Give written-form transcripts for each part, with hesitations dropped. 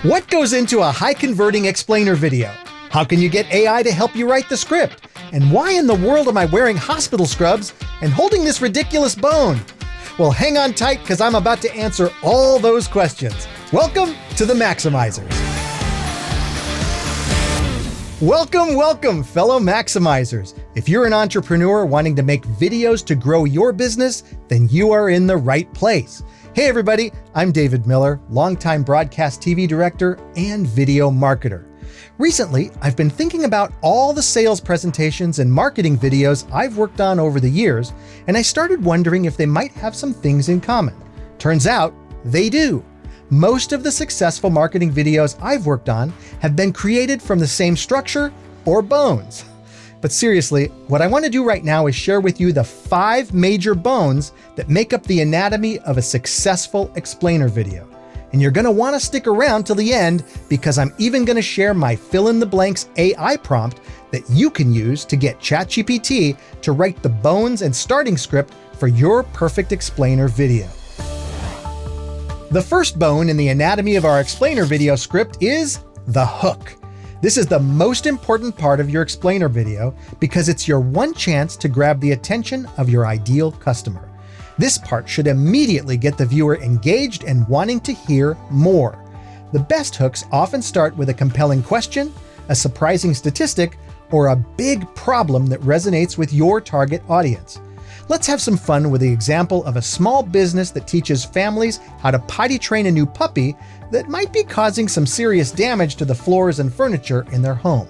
What goes into a high-converting explainer video? How can you get AI to help you write the script? And why in the world am I wearing hospital scrubs and holding this ridiculous bone? Well, hang on tight because I'm about to answer all those questions. Welcome to the Maximizers. Welcome, fellow Maximizers. If you're an entrepreneur wanting to make videos to grow your business, then you are in the right place. Hey everybody, I'm David Miller, longtime broadcast TV director and video marketer. Recently, I've been thinking about all the sales presentations and marketing videos I've worked on over the years, and I started wondering if they might have some things in common. Turns out, they do. Most of the successful marketing videos I've worked on have been created from the same structure or bones. But seriously, what I want to do right now is share with you the 5 major bones that make up the anatomy of a successful explainer video. And you're going to want to stick around till the end because I'm even going to share my fill-in-the-blanks AI prompt that you can use to get ChatGPT to write the bones and starting script for your perfect explainer video. The first bone in the anatomy of our explainer video script is the hook. This is the most important part of your explainer video because it's your one chance to grab the attention of your ideal customer. This part should immediately get the viewer engaged and wanting to hear more. The best hooks often start with a compelling question, a surprising statistic, or a big problem that resonates with your target audience. Let's have some fun with the example of a small business that teaches families how to potty train a new puppy that might be causing some serious damage to the floors and furniture in their home.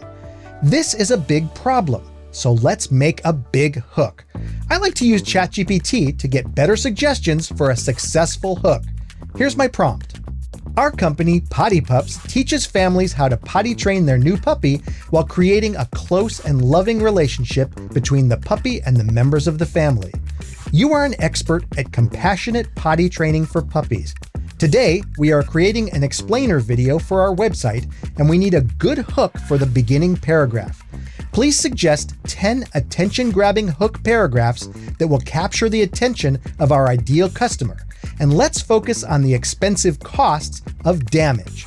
This is a big problem, so let's make a big hook. I like to use ChatGPT to get better suggestions for a successful hook. Here's my prompt. Our company, Potty Pups, teaches families how to potty train their new puppy while creating a close and loving relationship between the puppy and the members of the family. You are an expert at compassionate potty training for puppies. Today, we are creating an explainer video for our website, and we need a good hook for the beginning paragraph. Please suggest 10 attention-grabbing hook paragraphs that will capture the attention of our ideal customer. And let's focus on the expensive costs of damage.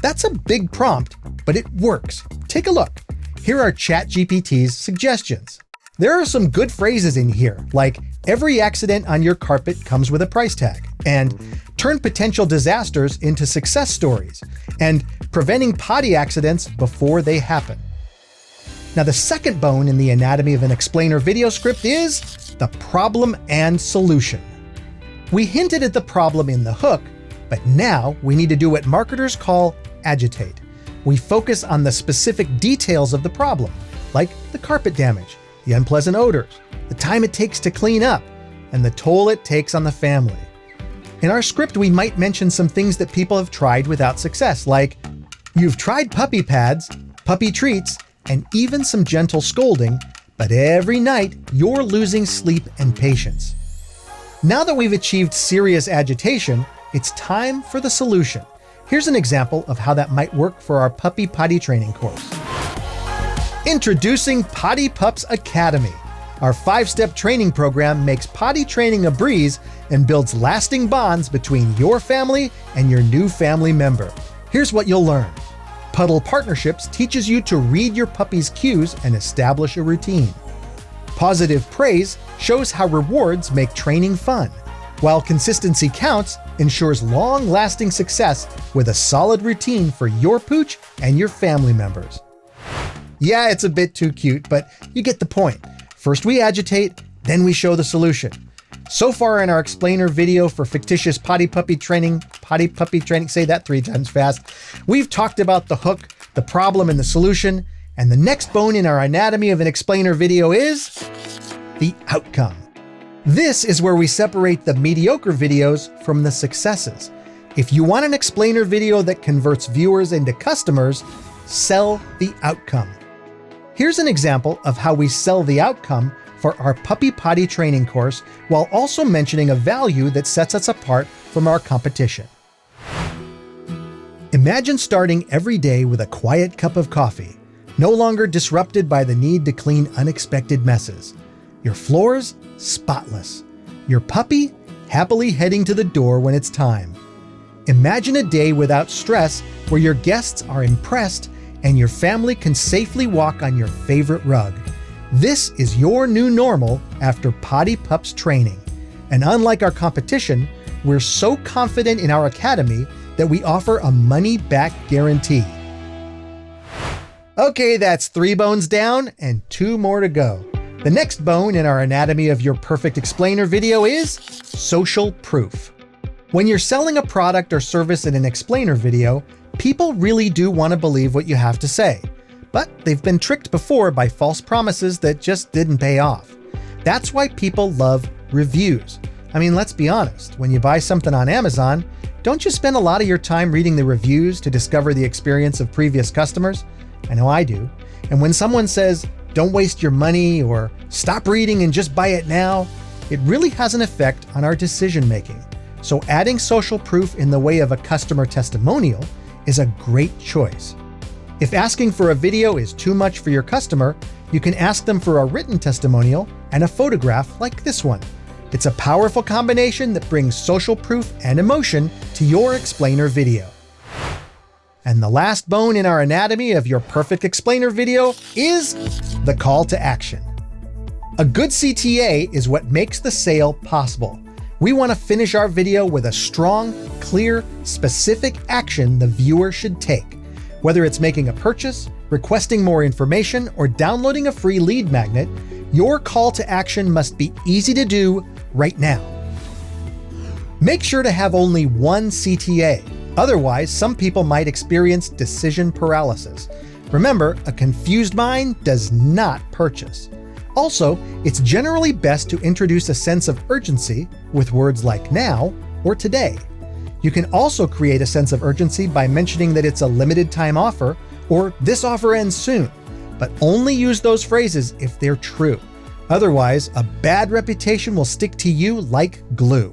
That's a big prompt, but it works. Take a look. Here are ChatGPT's suggestions. There are some good phrases in here, like every accident on your carpet comes with a price tag, and turn potential disasters into success stories, and preventing potty accidents before they happen. Now, the second bone in the anatomy of an explainer video script is the problem and solution. We hinted at the problem in the hook, but now we need to do what marketers call agitate. We focus on the specific details of the problem, like the carpet damage, the unpleasant odors, the time it takes to clean up, and the toll it takes on the family. In our script, we might mention some things that people have tried without success, like you've tried puppy pads, puppy treats, and even some gentle scolding, but every night you're losing sleep and patience. Now that we've achieved serious agitation, it's time for the solution. Here's an example of how that might work for our puppy potty training course. Introducing Potty Pups Academy. Our 5-step training program makes potty training a breeze and builds lasting bonds between your family and your new family member. Here's what you'll learn. Puddle Partnerships teaches you to read your puppy's cues and establish a routine. Positive Praise shows how rewards make training fun, while Consistency Counts ensures long-lasting success with a solid routine for your pooch and your family members. Yeah, it's a bit too cute, but you get the point. First we agitate, then we show the solution. So far in our explainer video for fictitious potty puppy training, say that 3 times fast, we've talked about the hook, the problem, and the solution, and the next bone in our anatomy of an explainer video is the outcome. This is where we separate the mediocre videos from the successes. If you want an explainer video that converts viewers into customers, sell the outcome. Here's an example of how we sell the outcome for our puppy potty training course while also mentioning a value that sets us apart from our competition. Imagine starting every day with a quiet cup of coffee, no longer disrupted by the need to clean unexpected messes. Your floors spotless. Your puppy happily heading to the door when it's time. Imagine a day without stress where your guests are impressed and your family can safely walk on your favorite rug. This is your new normal after Potty Pups training. And unlike our competition, we're so confident in our academy that we offer a money-back guarantee. Okay, that's 3 bones down and 2 more to go. The next bone in our Anatomy of Your Perfect Explainer video is social proof. When you're selling a product or service in an explainer video, people really do want to believe what you have to say. But they've been tricked before by false promises that just didn't pay off. That's why people love reviews. I mean, let's be honest, when you buy something on Amazon, don't you spend a lot of your time reading the reviews to discover the experience of previous customers? I know I do. And when someone says, "Don't waste your money," or "Stop reading and just buy it now," it really has an effect on our decision making. So adding social proof in the way of a customer testimonial is a great choice. If asking for a video is too much for your customer, you can ask them for a written testimonial and a photograph like this one. It's a powerful combination that brings social proof and emotion to your explainer video. And the last bone in our Anatomy of Your Perfect Explainer video is the call to action. A good CTA is what makes the sale possible. We want to finish our video with a strong, clear, specific action the viewer should take. Whether it's making a purchase, requesting more information, or downloading a free lead magnet, your call to action must be easy to do right now. Make sure to have only one CTA. Otherwise, some people might experience decision paralysis. Remember, a confused mind does not purchase. Also, it's generally best to introduce a sense of urgency with words like now or today. You can also create a sense of urgency by mentioning that it's a limited time offer or this offer ends soon, but only use those phrases if they're true. Otherwise, a bad reputation will stick to you like glue.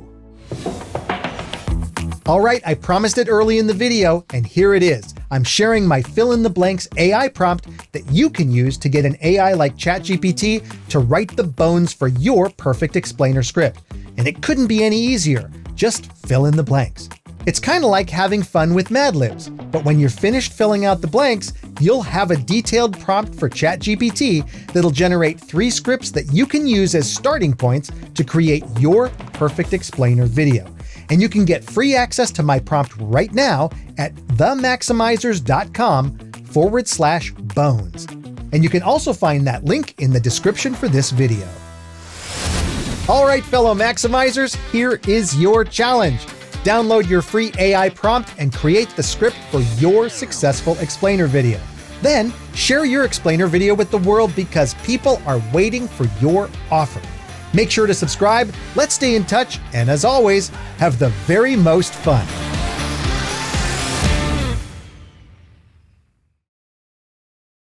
All right, I promised it early in the video, and here it is. I'm sharing my fill-in-the-blanks AI prompt that you can use to get an AI like ChatGPT to write the bones for your perfect explainer script. And it couldn't be any easier. Just fill in the blanks. It's kind of like having fun with Mad Libs, but when you're finished filling out the blanks, you'll have a detailed prompt for ChatGPT that'll generate 3 scripts that you can use as starting points to create your perfect explainer video. And you can get free access to my prompt right now at themaximizers.com/bones. And you can also find that link in the description for this video. All right, fellow Maximizers, here is your challenge. Download your free AI prompt and create the script for your successful explainer video. Then share your explainer video with the world because people are waiting for your offer. Make sure to subscribe, let's stay in touch, and as always, have the very most fun.